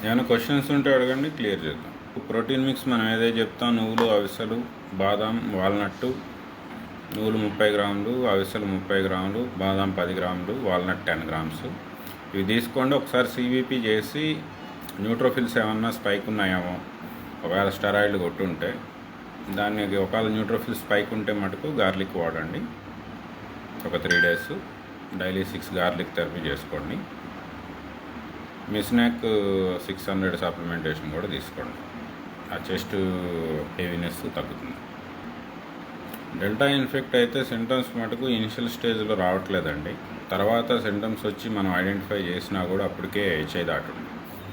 ఏమైనా క్వశ్చన్స్ ఉంటే అడగండి, క్లియర్ చేద్దాం. ప్రోటీన్ మిక్స్ మనం ఏదైతే చెప్తాం, నువ్వులు, అవిసెలు, బాదాం, వాల్నట్టు. నువ్వులు 30 గ్రాములు, అవిసెలు 30 గ్రాములు, బాదాం 10 గ్రాములు, వాల్నట్ 10 గ్రామ్స్. ఇవి తీసుకోండి. ఒకసారి సివిపి చేసి న్యూట్రోఫిల్స్ ఏమన్నా స్పైక్ ఉన్నాయేమో, ఒకవేళ స్టెరాయిడ్లు కొట్టుంటే దానికి, ఒకవేళ న్యూట్రోఫిల్స్ స్పైక్ ఉంటే మటుకు గార్లిక్ వాడండి. ఒక 3 days డైలీ 6 గార్లిక్ థెరపీ చేసుకోండి. మిస్నాక్ 600 సప్లిమెంటేషన్ కూడా తీసుకోండి. ఆ చెస్ట్ హెవీనెస్ తగ్గుతుంది. డెల్టా ఇన్ఫెక్ట్ అయితే సింటమ్స్ మటుకు ఇనిషియల్ స్టేజ్లో రావట్లేదండి. తర్వాత సింటమ్స్ వచ్చి మనం ఐడెంటిఫై చేసినా కూడా అప్పటికే చేదాటుంది.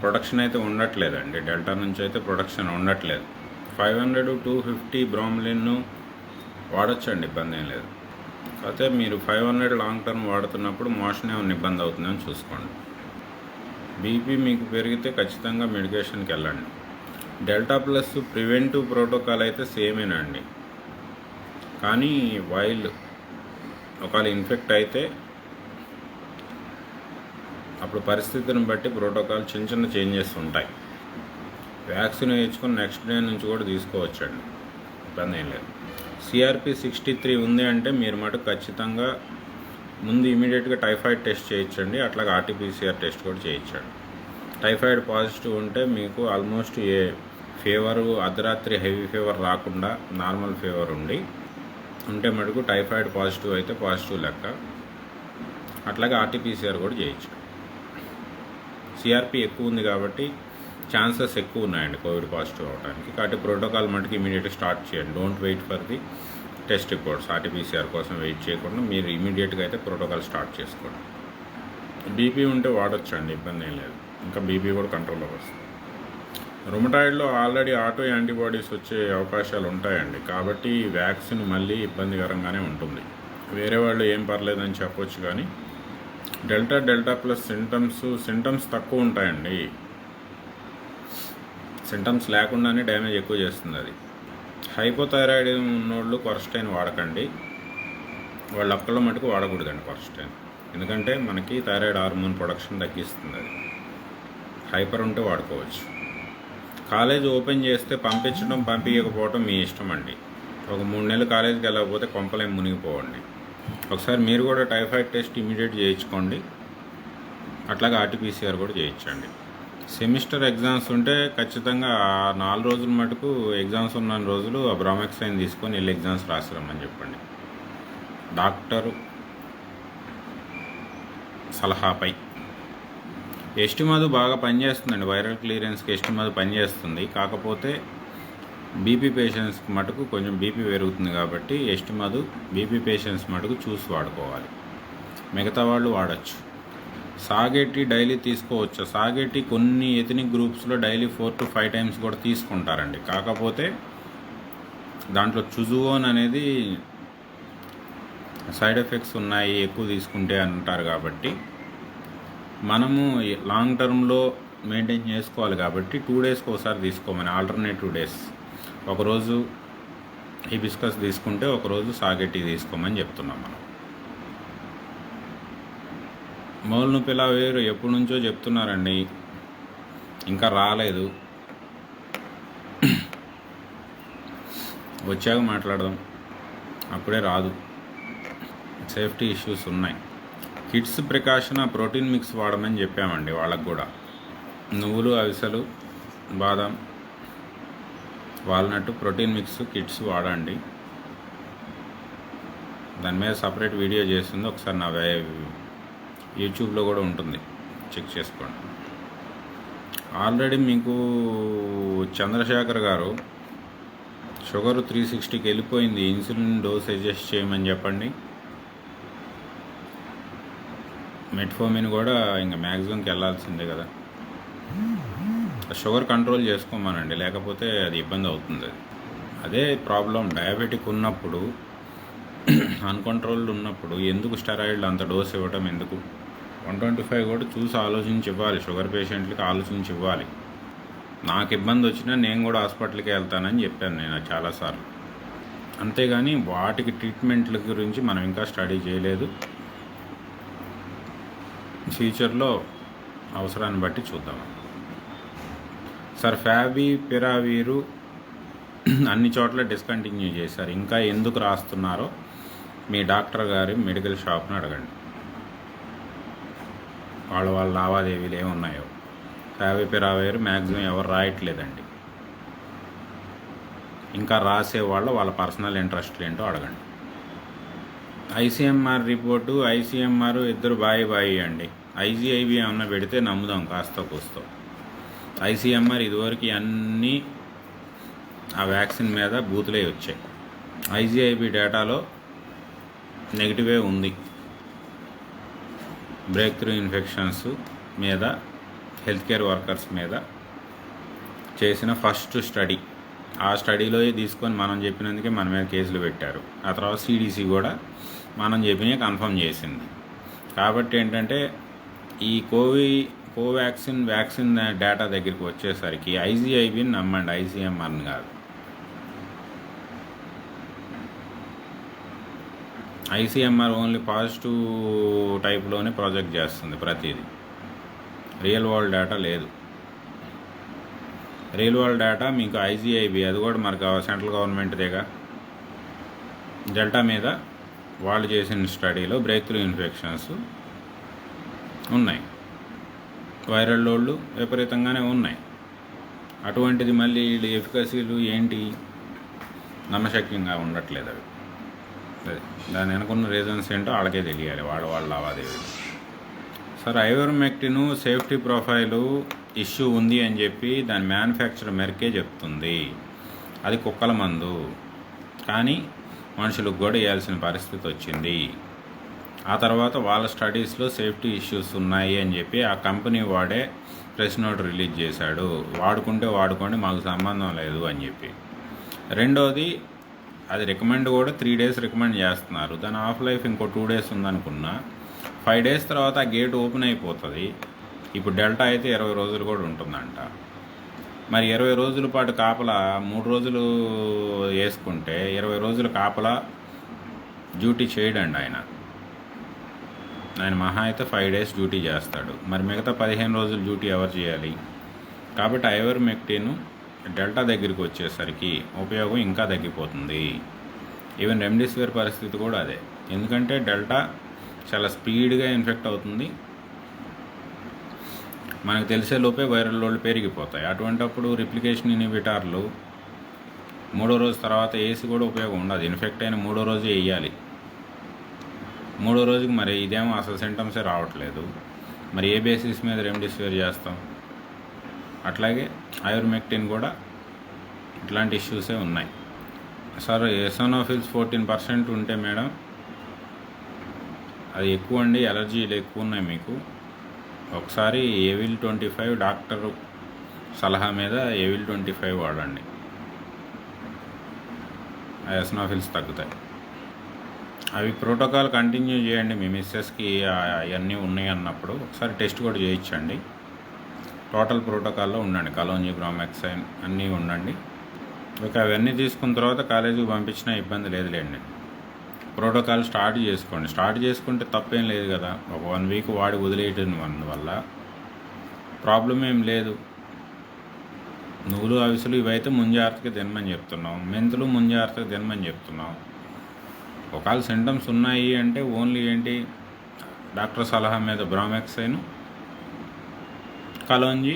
ప్రొడక్షన్ అయితే ఉండట్లేదండి. డెల్టా నుంచి అయితే ప్రొడక్షన్ ఉండట్లేదు. 500 to 250 బ్రోమిలిన్ వాడచ్చండి, ఇబ్బంది ఏం లేదు. కాకపోతే మీరు 500 లాంగ్ టర్మ్ వాడుతున్నప్పుడు మోషన్ ఏమైనా ఇబ్బంది అవుతుందని చూసుకోండి. బీపీ మీకు పెరిగితే ఖచ్చితంగా మెడికేషన్కి వెళ్ళండి. డెల్టా ప్లస్ ప్రివెంటివ్ ప్రోటోకాల్ అయితే సేమేనండి. కానీ వైల్డ్ ఒకవేళ ఇన్ఫెక్ట్ అయితే అప్పుడు పరిస్థితిని బట్టి ప్రోటోకాల్ చిన్న చిన్న చేంజెస్ ఉంటాయి. వ్యాక్సిన్ వేయించుకొని నెక్స్ట్ డే నుంచి కూడా తీసుకోవచ్చండి, ఇబ్బంది ఏం లేదు. సిఆర్పి 63 ఉంది అంటే మీరు మటుకు ఖచ్చితంగా ముందు ఇమీడియట్గా టైఫాయిడ్ టెస్ట్ చేయించండి. అట్లాగే ఆర్టీపీసీఆర్ టెస్ట్ కూడా చేయించండి. టైఫాయిడ్ పాజిటివ్ ఉంటే మీకు ఆల్మోస్ట్ ఫీవరు అర్ధరాత్రి హెవీ ఫీవర్ రాకుండా నార్మల్ ఫీవర్ ఉంటే మటుకు టైఫాయిడ్ పాజిటివ్ అయితే పాజిటివ్ లెక్క. అట్లాగే ఆర్టీపీసీఆర్ కూడా చేయించండి. సిఆర్పి ఎక్కువ ఉంది కాబట్టి ఛాన్సెస్ ఎక్కువ ఉన్నాయండి కోవిడ్ పాజిటివ్ అవడానికి. కాబట్టి ప్రోటోకాల్ మటుకు ఇమీడియట్గా స్టార్ట్ చేయండి. Don't wait for the test reports. RTPCR కోసం వెయిట్ చేయకుండా మీరు ఇమీడియట్గా అయితే ప్రోటోకాల్ స్టార్ట్ చేసుకోండి. బీపీ ఉంటే వాడొచ్చండి, ఇబ్బంది ఏం లేదు. ఇంకా బీపీ కూడా కంట్రోల్లో వస్తుంది. రుమటాయిడ్లో ఆల్రెడీ ఆటో యాంటీబాడీస్ వచ్చే అవకాశాలు ఉంటాయండి. కాబట్టి వ్యాక్సిన్ మళ్ళీ ఇబ్బందికరంగానే ఉంటుంది. వేరే వాళ్ళు ఏం పర్లేదని చెప్పొచ్చు, కానీ డెల్టా ప్లస్ సింటమ్స్ తక్కువ ఉంటాయండి. సింటమ్స్ లేకుండానే డ్యామేజ్ ఎక్కువ చేస్తుంది అది. హైపోథైరాయిడ్ ఉన్నోళ్ళు కొరస్టైన్ వాడకండి. వాళ్ళ ఒక్కళ్ళ మటుకు వాడకూడదండి కొరస్టైన్. ఎందుకంటే మనకి థైరాయిడ్ హార్మోన్ ప్రొడక్షన్ తగ్గిస్తుంది అది. హైపర్ ఉంటే వాడుకోవచ్చు. కాలేజ్ ఓపెన్ చేస్తే పంపించడం పంపించకపోవడం మీ ఇష్టం అండి. ఒక 3 నెలలు కాలేజీకి వెళ్ళకపోతే కొంపలేం మునిగిపోవండి. ఒకసారి మీరు కూడా టైఫాయిడ్ టెస్ట్ ఇమీడియట్ చేయించుకోండి. అట్లాగే ఆర్టీపీసీఆర్ కూడా చేయించండి. సెమిస్టర్ ఎగ్జామ్స్ ఉంటే ఖచ్చితంగా 4 రోజుల మటుకు ఎగ్జామ్స్ ఉన్న రోజులు ఆ బ్రామెక్సైన్ తీసుకొని వెళ్ళి ఎగ్జామ్స్ రాసిరమ్మని చెప్పండి. డాక్టరు సలహాపై. ఎస్టిమదు బాగా పనిచేస్తుందండి. వైరల్ క్లియరెన్స్కి ఎస్టిమదు పనిచేస్తుంది. కాకపోతే బీపీ పేషెంట్స్కి మటుకు కొంచెం బీపీ పెరుగుతుంది కాబట్టి ఎస్టిమదు బీపీ పేషెంట్స్ మటుకు చూసి వాడుకోవాలి. మిగతా వాళ్ళు వాడచ్చు. సాగేటి డైలీ తీసుకోవచ్చు. సాగేటి కొన్ని ఎథనిక్ గ్రూప్స్లో డైలీ 4 to 5 times కూడా తీసుకుంటారండి. కాకపోతే దాంట్లో చుజువోన్ అనేది సైడ్ ఎఫెక్ట్స్ ఉన్నాయి ఎక్కువ తీసుకుంటే అంటారు. కాబట్టి మనము లాంగ్ టర్మ్లో మెయింటైన్ చేసుకోవాలి కాబట్టి 2 daysకి ఒకసారి తీసుకోమని, ఆల్టర్నేటివ్ డేస్. ఒకరోజు హిబిస్కస్ తీసుకుంటే ఒకరోజు సాగేటి తీసుకోమని చెప్తున్నాం మనం. మౌల్ నొప్పి ఇలా వేరు ఎప్పటి నుంచో చెప్తున్నారండి, ఇంకా రాలేదు. వచ్చాక మాట్లాడదాం, అప్పుడే రాదు. సేఫ్టీ ఇష్యూస్ ఉన్నాయి. కిడ్స్ ప్రికాషన్ ప్రోటీన్ మిక్స్ వాడమని చెప్పామండి వాళ్ళకు కూడా. నువ్వులు, అవిసెలు, బాదం, వాల్నట్ ప్రోటీన్ మిక్స్ కిడ్స్ వాడండి. దాని మీద సపరేట్ వీడియో చేస్తుంది, ఒకసారి నా యూట్యూబ్లో కూడా ఉంటుంది, చెక్ చేసుకోండి. ఆల్రెడీ మీకు చంద్రశేఖర్ గారు షుగర్ 360కి వెళ్ళిపోయింది, ఇన్సులిన్ డోస్ అడ్జస్ట్ చేయమని చెప్పండి. మెట్ఫోమిన్ కూడా ఇంకా మ్యాక్సిమంకి వెళ్ళాల్సిందే కదా. షుగర్ కంట్రోల్ చేసుకోమనండి, లేకపోతే అది ఇబ్బంది అవుతుంది. అదే ప్రాబ్లం. డయాబెటిక్ ఉన్నప్పుడు, అన్కంట్రోల్డ్ ఉన్నప్పుడు ఎందుకు స్టెరాయిడ్లు అంత డోస్ ఇవ్వడం ఎందుకు? 125 కూడా చూసి ఆలోచించి ఇవ్వాలి. షుగర్ పేషెంట్లకి ఆలోచించి ఇవ్వాలి. నాకు ఇబ్బంది వచ్చినా నేను కూడా హాస్పిటల్కి వెళ్తానని చెప్పాను నేను చాలాసార్లు. అంతేగాని వాటికి ట్రీట్మెంట్ల గురించి మనం ఇంకా స్టడీ చేయలేదు. ఫ్యూచర్లో అవసరాన్ని బట్టి చూద్దాం. సార్ ఫావిపిరావిర్ అన్ని చోట్ల డిస్కంటిన్యూ చేశారు, ఇంకా ఎందుకు రాస్తున్నారో మీ డాక్టర్ గారి మెడికల్ షాప్ను అడగండి. వాళ్ళ లావాదేవీలు ఏమున్నాయో. ఫావిపిరావిర్ మ్యాక్సిమం ఎవరు రాయట్లేదండి. ఇంకా రాసేవాళ్ళు వాళ్ళ పర్సనల్ ఇంట్రెస్ట్ ఏంటో అడగండి. ఐసీఎంఆర్ రిపోర్టు, ఐసీఎంఆర్ ఇద్దరు బాయి అండి. ఐజీఐబీ ఏమన్నా పెడితే నమ్ముదాం కాస్త కూస్తో. ఐసీఎంఆర్ ఇదివరకు అన్నీ ఆ వ్యాక్సిన్ మీద బూతులే వచ్చాయి. ఐజీఐబీ డేటాలో నెగిటివే ఉంది. బ్రేక్ త్రూ ఇన్ఫెక్షన్స్ మీద, హెల్త్ కేర్ వర్కర్స్ మీద చేసిన ఫస్ట్ స్టడీ, ఆ స్టడీలో తీసుకొని మనం చెప్పినందుకే మన మీద కేసులు పెట్టారు. ఆ తర్వాత సిడిసి కూడా మనం చెప్పినవి కన్ఫర్మ్ చేసింది. కాబట్టి ఏంటంటే ఈ వ్యాక్సిన్ డేటా దగ్గరికి వచ్చేసరికి ఐజీఐబీని నమ్మండి, ఐసీఎంఆర్ని కాదు. ఐసీఎంఆర్ ఓన్లీ పాజిటివ్ టైప్లోనే ప్రాజెక్ట్ చేస్తుంది ప్రతిదీ. రియల్ వరల్డ్ డేటా లేదు. రియల్ వరల్డ్ డేటా మీకు ఐజీఐబీ, అది కూడా మనకు సెంట్రల్ గవర్నమెంట్దేగా. డెల్టా మీద వాళ్ళు చేసిన స్టడీలో బ్రేక్ త్రూ ఇన్ఫెక్షన్స్ ఉన్నాయి, వైరల్ లోడ్లు విపరీతంగానే ఉన్నాయి. అటువంటిది మళ్ళీ వీళ్ళు ఎఫికసీలు ఏంటి నమ్మశక్యంగా ఉండట్లేదు. అవి దాని వెనుకున్న రీజన్స్ ఏంటో వాళ్ళకే తెలియాలి, వాళ్ళ లావాదేవీలు. Sir ivermectin safety profile issue ఉంది అని చెప్పి దాని మ్యానుఫ్యాక్చర్ మెర్కే చెప్తుంది. అది కుక్కల మందు, కానీ మనుషులకు కూడా వేయాల్సిన పరిస్థితి వచ్చింది. ఆ తర్వాత వాళ్ళ స్టడీస్లో సేఫ్టీ ఇష్యూస్ ఉన్నాయి అని చెప్పి ఆ కంపెనీ వాడే ప్రెస్ నోట్ రిలీజ్ చేశాడు. వాడుకుంటే వాడుకోండి, మాకు సంబంధం లేదు అని చెప్పి. రెండోది, అది రికమెండ్ కూడా 3 days రికమెండ్ చేస్తున్నారు. దాని ఆఫ్ లైఫ్ ఇంకో 2 days ఉందనుకున్నా, 5 days తర్వాత ఆ గేట్ ఓపెన్ అయిపోతుంది. ఇప్పుడు డెల్టా అయితే 20 రోజులు కూడా ఉంటుందంట. మరి 20 రోజుల పాటు కాపలా 3 రోజులు వేసుకుంటే 20 రోజులు కాపలా డ్యూటీ చేయడండి ఆయన మహా అయితే 5 days డ్యూటీ చేస్తాడు. మరి మిగతా 15 రోజులు డ్యూటీ ఎవరు చేయాలి? కాబట్టి ఐవర్మెక్టిన్ డెల్టా దగ్గరికి వచ్చేసరికి ఉపయోగం ఇంకా తగ్గిపోతుంది. ఈవెన్ రెమ్డెసివిర్ పరిస్థితి కూడా అదే. ఎందుకంటే డెల్టా చాలా స్పీడ్గా ఇన్ఫెక్ట్ అవుతుంది, మనకు తెలిసే లోపే వైరల్ లోడ్లు పెరిగిపోతాయి. అటువంటప్పుడు రిప్లికేషన్ ఇన్హిబిటార్లు 3వ రోజు తర్వాత వేసి కూడా ఉపయోగం ఉండదు. ఇన్ఫెక్ట్ అయిన 3వ రోజు వేయాలి. 3వ రోజుకి మరి ఇదేమో అసలు సింటమ్సే రావట్లేదు, మరి ఏ బేసిస్ మీద రెమ్డెసివిర్ చేస్తాం? అట్లాగే ఐవర్మెక్టిన్ కూడా ఇట్లాంటి ఇష్యూసే ఉన్నాయి. సార్ ఎసనోఫిల్స్ 14% ఉంటే మేడం అది ఎక్కువ అండి, ఎలర్జీలు ఎక్కువ ఉన్నాయి మీకు. ఒకసారి ఏవిల్ 25 డాక్టర్ సలహా మీద ఏవిల్ 25 వాడండి, ఆ ఎసనోఫిల్స్ తగ్గుతాయి. అవి ప్రోటోకాల్ కంటిన్యూ చేయండి. మీ మిస్సెస్కి అవన్నీ ఉన్నాయి అన్నప్పుడు ఒకసారి టెస్ట్ కూడా చేయించండి. టోటల్ ప్రోటోకాల్లో ఉండండి, కలోంజీ, బ్రోమెక్సైన్ అన్నీ ఉండండి. ఓకే, అవన్నీ తీసుకున్న తర్వాత కాలేజీకి పంపించినా ఇబ్బంది లేదులేండి. ప్రోటోకాల్ స్టార్ట్ చేసుకోండి. స్టార్ట్ చేసుకుంటే తప్పేం లేదు కదా. ఒక 1 week వాడి వదిలేయటం వల్ల ప్రాబ్లం ఏం లేదు. నువ్వులు అవిసెలు ఇవైతే ముంజాగ్రత్తగా తినమని చెప్తున్నాం, మెంతులు ముంజాగ్రత్తగా తినమని చెప్తున్నాం. ఒకవేళ సింటమ్స్ ఉన్నాయి అంటే ఓన్లీ ఏంటి, డాక్టర్ సలహా మీద బ్రోమెక్సైన్, కలోంజీ,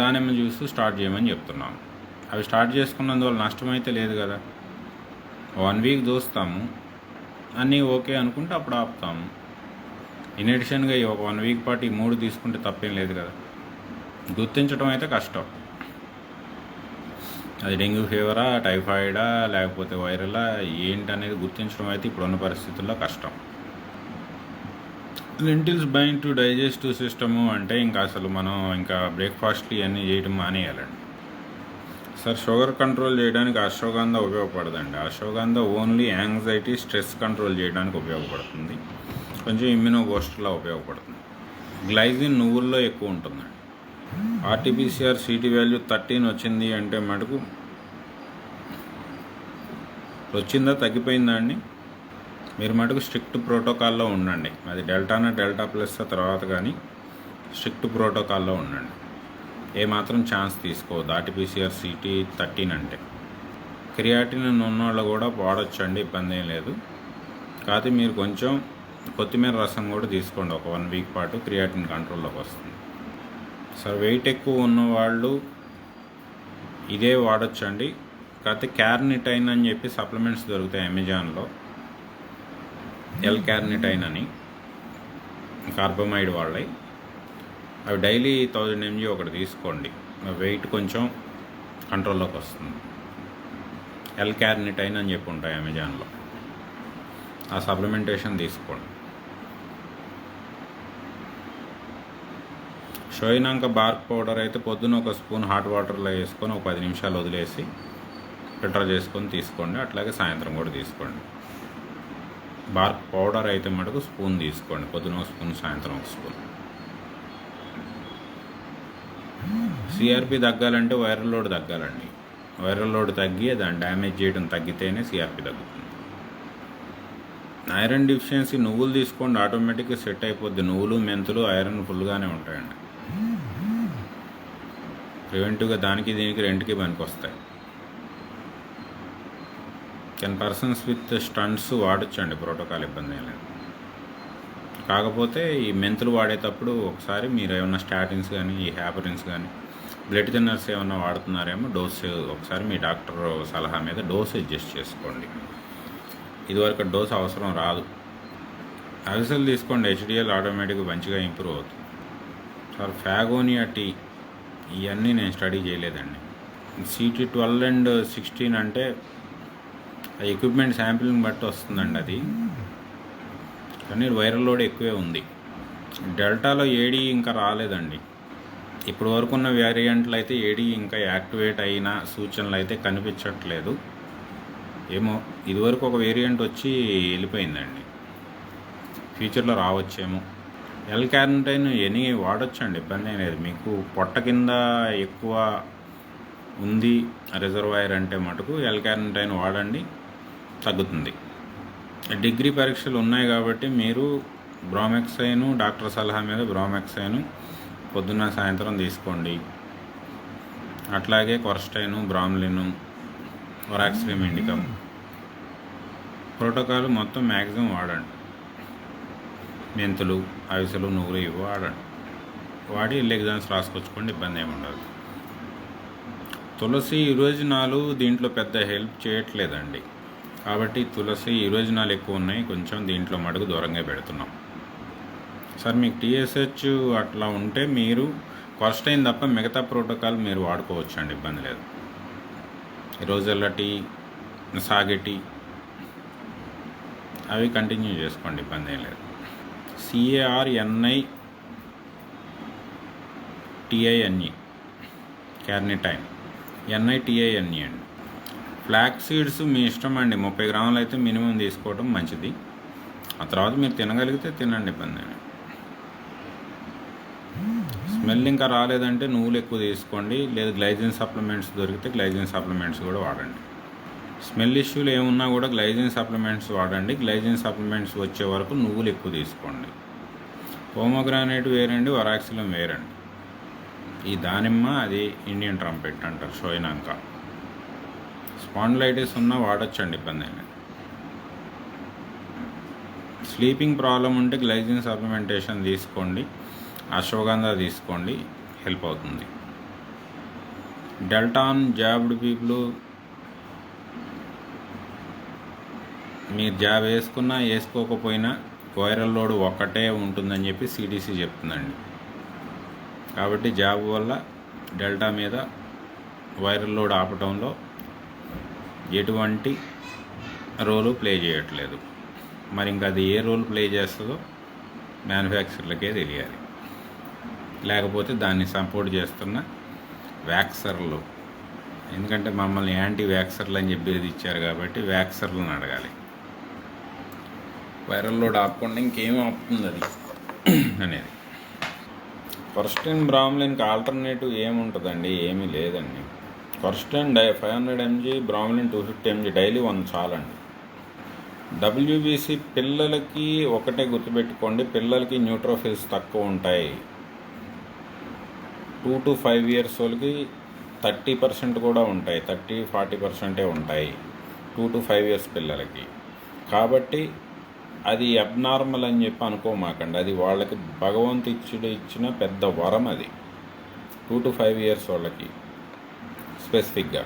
దానిమ్మ జ్యూస్ స్టార్ట్ చేయమని చెప్తున్నాం. అవి స్టార్ట్ చేసుకున్నందువల్ల నష్టమైతే లేదు కదా. 1 week చూస్తాము, అన్నీ ఓకే అనుకుంటే అప్పుడు ఆపుతాము. ఇన్ అడిషన్గా ఒక 1 week పాటు ఈ 3 తీసుకుంటే తప్పేం లేదు కదా. గుర్తించడం అయితే కష్టం, అది డెంగ్యూ ఫీవరా, టైఫాయిడా, లేకపోతే వైరలా ఏంటనేది గుర్తించడం అయితే ఇప్పుడున్న పరిస్థితుల్లో కష్టం. Lintels bind to digestive system అంటే ఇంకా అసలు మనం ఇంకా బ్రేక్ఫాస్ట్లు ఇవన్నీ చేయడం మానేయాలండి. సార్ షుగర్ కంట్రోల్ చేయడానికి అశ్వగంధ ఉపయోగపడదండి. Ashwagandha only anxiety, stress control చేయడానికి ఉపయోగపడుతుంది, కొంచెం ఇమ్యూనో బూస్టర్లా ఉపయోగపడుతుంది. గ్లైజిన్ నువ్వుల్లో ఎక్కువ ఉంటుందండి. ఆర్టీపీసీఆర్ సిటీ వాల్యూ 13 వచ్చింది అంటే మటుకు వచ్చిందా తగ్గిపోయిందా అండి? మీరు మటుకు స్ట్రిక్ట్ ప్రోటోకాల్లో ఉండండి. అది డెల్టా ప్లస్ తర్వాత కానీ స్ట్రిక్ట్ ప్రోటోకాల్లో ఉండండి. ఏమాత్రం ఛాన్స్ తీసుకోవద్దు ఆర్టీపీసీఆర్ సిటీ 13 అంటే. క్రియాటిన్ ఉన్నవాళ్ళు కూడా వాడొచ్చండి, ఇబ్బంది ఏం లేదు. కాకపోతే మీరు కొంచెం కొత్తిమీర రసం కూడా తీసుకోండి, ఒక 1 వీక్ పాటు క్రియాటిన్ కంట్రోల్లోకి వస్తుంది. సార్ వెయిట్ ఎక్కువ ఉన్నవాళ్ళు ఇదే వాడొచ్చండి. కాకపోతే క్యార్నిటైన్ అని చెప్పి సప్లిమెంట్స్ దొరుకుతాయి అమెజాన్లో, ఎల్ క్యార్నిటైన్ అని, కార్బమైడ్ వాళ్ళవి. అవి డైలీ 1000 mg ఒకటి తీసుకోండి, వెయిట్ కొంచెం కంట్రోల్లోకి వస్తుంది. ఎల్ క్యార్నిటైన్ అని చెప్పి ఉంటాయి అమెజాన్లో, ఆ సప్లిమెంటేషన్ తీసుకోండి. షోయినాంక బార్క్ పౌడర్ అయితే పొద్దున ఒక స్పూన్ హాట్ వాటర్లో వేసుకొని ఒక 10 నిమిషాలు వదిలేసి ఫిల్టర్ చేసుకొని తీసుకోండి. అట్లాగే సాయంత్రం కూడా తీసుకోండి. బార్క్ పౌడర్ అయితే మటుకు స్పూన్ తీసుకోండి, పొద్దున ఒక స్పూన్, సాయంత్రం ఒక స్పూన్. సిఆర్పి తగ్గాలంటే వైరల్ లోడ్ తగ్గాలండి. వైరల్ లోడ్ తగ్గి దాన్ని డ్యామేజ్ చేయడం తగ్గితేనే సిఆర్పి తగ్గుతుంది. ఐరన్ డిఫిషియన్సీ నువ్వులు తీసుకోండి, ఆటోమేటిక్గా సెట్ అయిపోద్ది. నువ్వులు, మెంతులు ఐరన్ ఫుల్గానే ఉంటాయండి. ప్రివెంటివ్గా దానికి దీనికి రెంట్కి పనికి వస్తాయి. 10 persons విత్ స్టంట్స్ వాడొచ్చండి, ప్రోటోకాల్ ఇబ్బంది ఏం లేదు. కాకపోతే ఈ మెంతులు వాడేటప్పుడు ఒకసారి మీరు ఏమన్నా స్టాటిన్స్ కానీ, ఈ హ్యాపరిన్స్ కానీ, బ్లడ్ థిన్నర్స్ ఏమన్నా వాడుతున్నారేమో డోస్ ఒకసారి మీ డాక్టర్ సలహా మీద డోస్ అడ్జస్ట్ చేసుకోండి. ఇదివరకు డోస్ అవసరం రాదు. అవిసెలు తీసుకోండి, హెచ్డిఎల్ ఆటోమేటిక్గా మంచిగా ఇంప్రూవ్ అవుతుంది. సార్ ఫ్యాగోనియా టీ ఇవన్నీ నేను స్టడీ చేయలేదండి. సిటీ 12 and 16 అంటే ఎక్విప్మెంట్ శాంపిలింగ్ బట్టి వస్తుందండి అది, కానీ వైరల్ లోడ్ ఎక్కువే ఉంది. డెల్టాలో ఏడీ ఇంకా రాలేదండి. ఇప్పుడు వరకు ఉన్న వేరియంట్లు అయితే ఏడీ ఇంకా యాక్టివేట్ అయిన సూచనలు అయితే కనిపించట్లేదు. ఏమో ఇదివరకు ఒక వేరియంట్ వచ్చి వెళ్ళిపోయిందండి, ఫ్యూచర్లో రావచ్చేమో. ఎల్ క్యారంటైన్ ఎనీ వాడొచ్చండి, ఇబ్బంది ఏం లేదు. మీకు పొట్ట కింద ఎక్కువ ఉంది రిజర్వాయర్ అంటే మటుకు ఎల్ క్యారంటైన్ వాడండి, తగ్గుతుంది. డిగ్రీ పరీక్షలు ఉన్నాయి కాబట్టి మీరు బ్రోమెక్సైన్ డాక్టర్ సలహా మీద బ్రోమెక్సైన్ పొద్దున్న సాయంత్రం తీసుకోండి. అట్లాగే కొరస్టైను, బ్రామ్లిన్, ఒరాక్సిలిమ్ ఇండికమ్ ప్రోటోకాల్ మొత్తం మ్యాక్సిమం వాడండి. మెంతులు, అవిసెలు, నువ్వులు ఇవి వాడండి. వాడి ఎగ్జామ్స్ రాసుకొచ్చుకోండి, ఇబ్బంది ఏమి ఉండదు. తులసి యురోజినాలు దీంట్లో పెద్ద హెల్ప్ చేయట్లేదండి. కాబట్టి తులసి యురోజినాలు ఎక్కువ ఉన్నాయి, కొంచెం దీంట్లో మటుకు దూరంగా పెడుతున్నాం. సార్ మీకు టీఎస్హెచ్ అట్లా ఉంటే మీరు కొరస్టైన్ తప్ప మిగతా ప్రోటోకాల్ మీరు వాడుకోవచ్చు అండి, ఇబ్బంది లేదు. రోజెల్లా టీ, సాగెటీ అవి కంటిన్యూ చేసుకోండి, ఇబ్బంది ఏం లేదు. CARNI TINE క్యార్నిటైన్, NITINE అండి. ఫ్లాక్ సీడ్స్ మీ ఇష్టం అండి, 30 గ్రాములు అయితే మినిమం తీసుకోవడం మంచిది. ఆ తర్వాత మీరు తినగలిగితే తినండి, ఇబ్బంది ఏమి. స్మెల్ ఇంకా రాలేదంటే నువ్వులు ఎక్కువ తీసుకోండి, లేదు గ్లైజిన్ సప్లిమెంట్స్ దొరికితే గ్లైజిన్ సప్లిమెంట్స్ కూడా వాడండి. స్మెల్ ఇష్యూలు ఏమున్నా కూడా గ్లైజిన్ సప్లిమెంట్స్ వాడండి. గ్లైజిన్ సప్లిమెంట్స్ వచ్చే వరకు నువ్వులు ఎక్కువ తీసుకోండి. పోమోగ్రానైట్ వేరండి, ఒరాక్సిలం వేరండి. ఈ దానిమ్మ అది ఇండియన్ ట్రంపెట్ అంటారు, షోయినాంక. స్పాండిలైటిస్ ఉన్నా వాడచ్చండి, ఇబ్బంది అయినా. స్లీపింగ్ ప్రాబ్లం ఉంటే గ్లైజిన్ సప్లిమెంటేషన్ తీసుకోండి, అశ్వగంధ తీసుకోండి, హెల్ప్ అవుతుంది. డెల్టాన్ జాబ్డ్ పీపుల్ మీరు జాబ్ వేసుకున్నా వేసుకోకపోయినా వైరల్ లోడ్ ఒక్కటే ఉంటుందని చెప్పి CDC చెప్తుందండి. కాబట్టి జాబ్ వల్ల డెల్టా మీద వైరల్ లోడ్ ఆపటంలో ఎటువంటి రోలు ప్లే చేయట్లేదు. మరి ఇంకా అది ఏ రోల్ ప్లే చేస్తుందో మ్యానుఫ్యాక్చర్లకే తెలియాలి. లేకపోతే దాన్ని సపోర్ట్ చేస్తున్న వ్యాక్సర్లు, ఎందుకంటే మమ్మల్ని యాంటీ వ్యాక్సర్లు అని చెప్పేది ఇచ్చారు కాబట్టి వ్యాక్సర్లను అడగాలి. వైరల్ లోడ్ ఆపకుండా ఇంకేం ఆపుతుంది అది అనేది. కొరస్టైన్ బ్రామ్లిన్కి ఆల్టర్నేటివ్ ఏముంటుందండి? ఏమీ లేదండి. కొరస్టైన్ 500 mg, బ్రామ్లిన్ 250 mg డైలీ 1 చాలండి. WBC పిల్లలకి ఒకటే గుర్తుపెట్టుకోండి, పిల్లలకి న్యూట్రోఫిల్స్ తక్కువ ఉంటాయి. 2 to 5 ఇయర్స్ వాళ్ళకి 30% కూడా ఉంటాయి, 30-40% ఉంటాయి 2 to 5 ఇయర్స్ పిల్లలకి. కాబట్టి అది అబ్నార్మల్ అని చెప్పి అనుకోమాకండి, అది వాళ్ళకి భగవంతుడు ఇచ్చిన పెద్ద వరం అది. 2 to 5 ఇయర్స్ వాళ్ళకి స్పెసిఫిక్గా.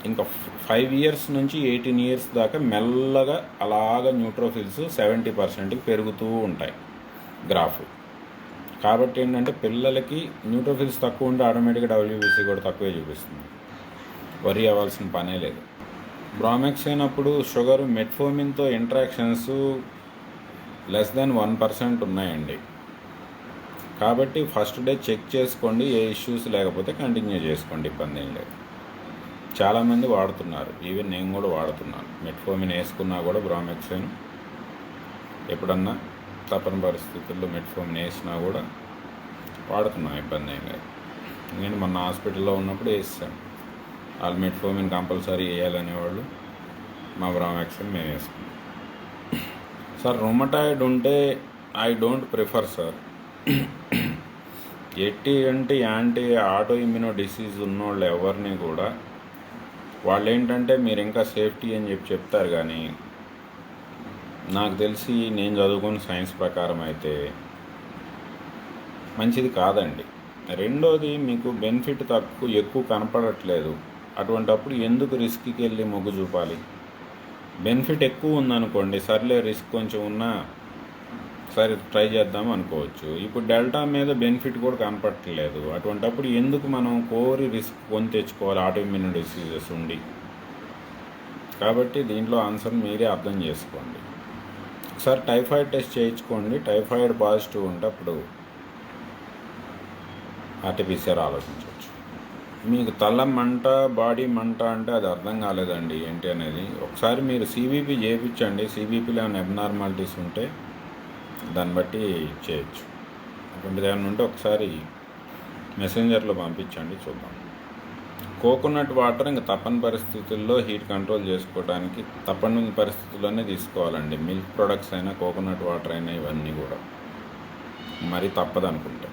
ఇంకా 5 ఇయర్స్ నుంచి 18 ఇయర్స్ దాకా మెల్లగా అలాగ న్యూట్రోఫిల్స్ 70%కి పెరుగుతూ ఉంటాయి గ్రాఫ్. కాబట్టి ఏంటంటే పిల్లలకి న్యూట్రోఫిల్స్ తక్కువ ఉంటే ఆటోమేటిక్గా డబ్ల్యూబీసీ కూడా తక్కువే చూపిస్తుంది, వరి అవ్వాల్సిన పనే లేదు. బ్రామెక్స్ అయినప్పుడు షుగర్ మెట్ఫోమిన్తో ఇంట్రాక్షన్స్ లెస్ దెన్ 1% ఉన్నాయండి. కాబట్టి ఫస్ట్ డే చెక్ చేసుకోండి, ఏ ఇష్యూస్ లేకపోతే కంటిన్యూ చేసుకోండి, ఇబ్బంది ఏం లేదు. చాలామంది వాడుతున్నారు, ఈవెన్ నేను కూడా వాడుతున్నాను. మెట్ఫోమిన్ వేసుకున్నా కూడా బ్రామెక్సిన్ ఎప్పుడన్నా తప్పని పరిస్థితుల్లో మెట్ఫోమిన్ వేసినా కూడా వాడుతున్నాం, ఇబ్బంది ఏం లేదు. నేను మొన్న హాస్పిటల్లో ఉన్నప్పుడు వేసాను, వాళ్ళు మెట్ఫోమిన్ కంపల్సరీ వేయాలనేవాళ్ళు, మా బ్రామెక్సిన్ మేము వేసుకున్నాం. సార్ రొమటాయిడ్ ఉంటే I don't prefer sir. Anti auto immuno disease ఉన్నోళ్ళు ఎవరిని కూడా వాళ్ళు ఏంటంటే మీరు ఇంకా సేఫ్టీ అని చెప్పి చెప్తారు, కానీ నాకు తెలిసి నేను చదువుకున్న సైన్స్ ప్రకారం అయితే మంచిది కాదండి. రెండోది, మీకు బెనిఫిట్ ఎక్కువ కనపడట్లేదు, అటువంటప్పుడు ఎందుకు రిస్క్కి వెళ్ళి మొగ్గు చూపాలి? బెనిఫిట్ ఎక్కువ ఉందనుకోండి, సర్లే రిస్క్ కొంచెం ఉన్నా సరే ట్రై చేద్దాం అనుకోవచ్చు. ఇప్పుడు డెల్టా మీద బెనిఫిట్ కూడా కనపడట్లేదు, అటువంటప్పుడు ఎందుకు మనం కోరి రిస్క్ కొని తెచ్చుకోవాలి ఆటోఇమ్యూన్ డిసీజెస్ ఉండి? కాబట్టి దీంట్లో ఆన్సర్ మీరే అర్థం చేసుకోండి. ఒకసారి టైఫాయిడ్ టెస్ట్ చేయించుకోండి, టైఫాయిడ్ పాజిటివ్ ఉంటే అప్పుడు ఆర్టీపీసీఆర్ ఆలోచించవచ్చు. మీకు తల మంట, బాడీ మంట అంటే అది అర్థం కాలేదండి ఏంటి అనేది, ఒకసారి మీరు సిబిపి చేయించండి. సిబిపిలో ఏమైనా అబ్నార్మాలిటీస్ ఉంటే దాన్ని బట్టి చేయొచ్చు. అటువంటిది ఏమైనా ఉంటే ఒకసారి మెసెంజర్లో పంపించండి, చూద్దాం. కోకోనట్ వాటర్ ఇంకా తప్పని పరిస్థితుల్లో హీట్ కంట్రోల్ చేసుకోవడానికి తప్పని పరిస్థితుల్లోనే తీసుకోవాలండి. మిల్క్ ప్రొడక్ట్స్ అయినా, కోకోనట్ వాటర్ అయినా, ఇవన్నీ కూడా మరి తప్పదనుకుంటే.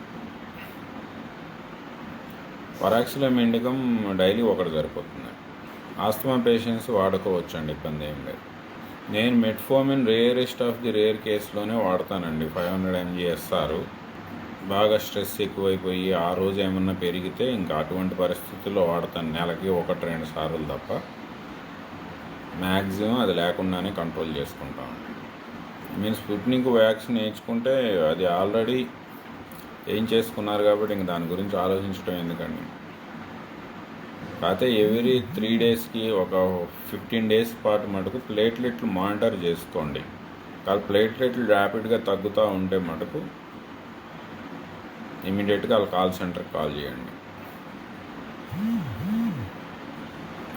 పరాక్సిలం ఇండికం డైలీ ఒకటి సరిపోతుంది. ఆస్తమా పేషెంట్స్ వాడుకోవచ్చు అండి, ఇబ్బంది ఏం లేదు. నేను metformin rarest of the rare కేసులోనే వాడతానండి. 500 mg ఎస్ఆర్. బాగా స్ట్రెస్ ఎక్కువైపోయి ఆ రోజు ఏమన్నా పెరిగితే ఇంకా అటువంటి పరిస్థితుల్లో వాడతాను, నెలకి 1-2 సార్లు తప్ప. మ్యాక్సిమం అది లేకుండానే కంట్రోల్ చేసుకుంటాను. మీరు స్పుట్నిక్ వ్యాక్సిన్ వేయించుకుంటే అది ఆల్రెడీ ఏం చేసుకున్నారు కాబట్టి ఇంక దాని గురించి ఆలోచించడం ఎందుకండి. కాకపోతే ఎవ్రీ 3 డేస్కి ఒక 15 డేస్ పాటు మటుకు ప్లేట్లెట్లు మానిటర్ చేసుకోండి. కాదు ప్లేట్లెట్లు ర్యాపిడ్గా తగ్గుతూ ఉంటే మటుకు ఇమీడియట్గా వాళ్ళ కాల్ సెంటర్కి కాల్ చేయండి.